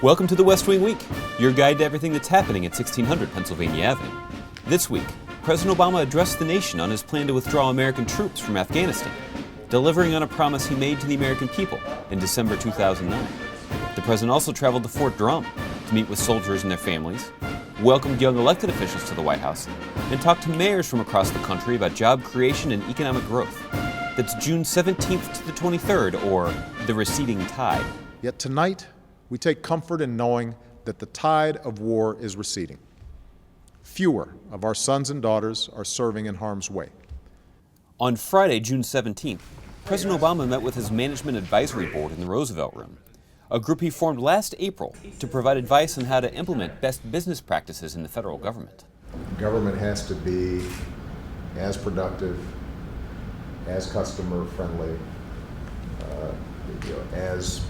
Welcome to the West Wing Week, your guide to everything that's happening at 1600 Pennsylvania Avenue. This week, President Obama addressed the nation on his plan to withdraw American troops from Afghanistan, delivering on a promise he made to the American people in December 2009. The president also traveled to Fort Drum to meet with soldiers and their families, welcomed young elected officials to the White House, and talked to mayors from across the country about job creation and economic growth. That's June 17th to the 23rd, or the receding tide. Yet tonight, we take comfort in knowing that the tide of war is receding. Fewer of our sons and daughters are serving in harm's way. On Friday, June 17th, President Obama met with his Management Advisory Board in the Roosevelt Room, a group he formed last April to provide advice on how to implement best business practices in the federal government. Government has to be as productive, as customer-friendly, as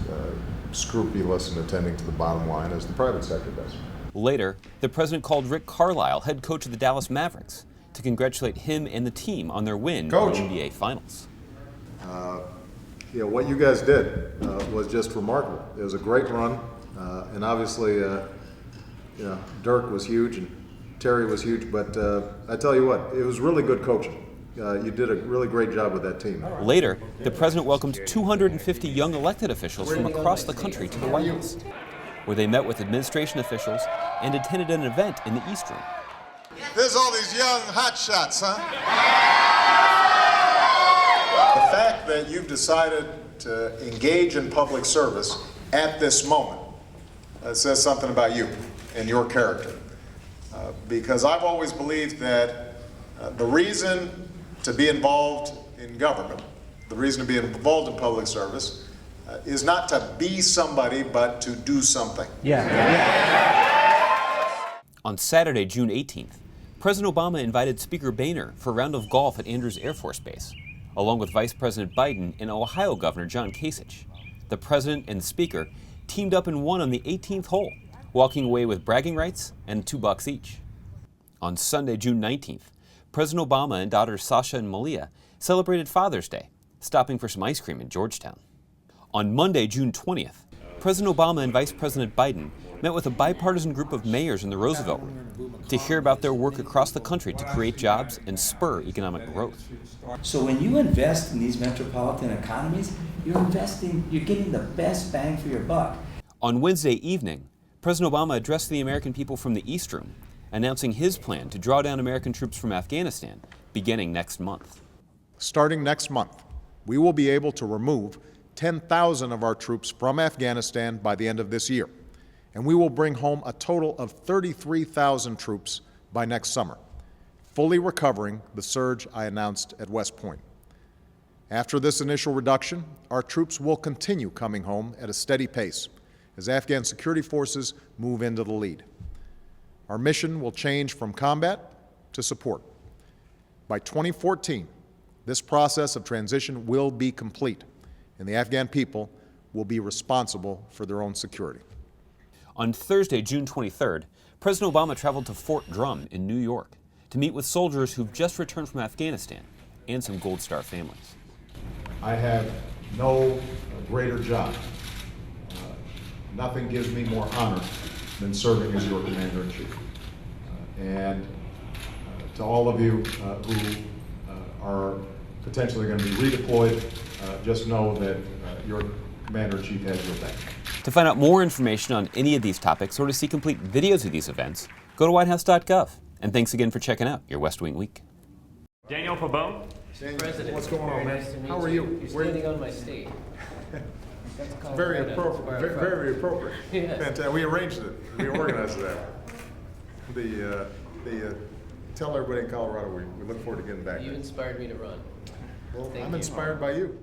scrupulous in attending to the bottom line as the private sector does. Later, the president called Rick Carlisle, head coach of the Dallas Mavericks, to congratulate him and the team on their win in the NBA Finals. What you guys did was just remarkable. It was a great run, and obviously, Dirk was huge and Terry was huge, but I tell you what, it was really good coaching. You did a really great job with that team. Later, the president welcomed 250 young elected officials from across the country to the White House, where they met with administration officials and attended an event in the East Room. There's all these young hotshots, huh? The fact that you've decided to engage in public service at this moment says something about you and your character. Because I've always believed that the reason to be involved in government, the reason to be involved in public service, is not to be somebody, but to do something. On Saturday, June 18th, President Obama invited Speaker Boehner for a round of golf at Andrews Air Force Base, along with Vice President Biden and Ohio Governor John Kasich. The president and the speaker teamed up and won on the 18th hole, walking away with bragging rights and $2 each. On Sunday, June 19th, President Obama and daughters Sasha and Malia celebrated Father's Day, stopping for some ice cream in Georgetown. On Monday, June 20th, President Obama and Vice President Biden met with a bipartisan group of mayors in the Roosevelt Room to hear about their work across the country to create jobs and spur economic growth. So when you invest in these metropolitan economies, you're getting the best bang for your buck. On Wednesday evening, President Obama addressed the American people from the East Room, announcing his plan to draw down American troops from Afghanistan beginning next month. Starting next month, we will be able to remove 10,000 of our troops from Afghanistan by the end of this year, and we will bring home a total of 33,000 troops by next summer, fully recovering the surge I announced at West Point. After this initial reduction, our troops will continue coming home at a steady pace as Afghan security forces move into the lead. Our mission will change from combat to support. By 2014, this process of transition will be complete, and the Afghan people will be responsible for their own security. On Thursday, June 23rd, President Obama traveled to Fort Drum in New York to meet with soldiers who've just returned from Afghanistan and some Gold Star families. I have no greater job. Nothing gives me more honor than serving as your Commander-in-Chief. And to all of you who are potentially going to be redeployed, just know that your Commander-in-Chief has your back. To find out more information on any of these topics or to see complete videos of these events, go to whitehouse.gov. And thanks again for checking out your West Wing Week. Daniel Pabon. President, what's going on, man? Nice to meet How are you? You're standing on my state. Very appropriate. Very appropriate. Yes. Fantastic. We arranged it. We organized that. Tell everybody in Colorado we look forward to getting back. You inspired me to run. Well, Thank I'm you. inspired by you.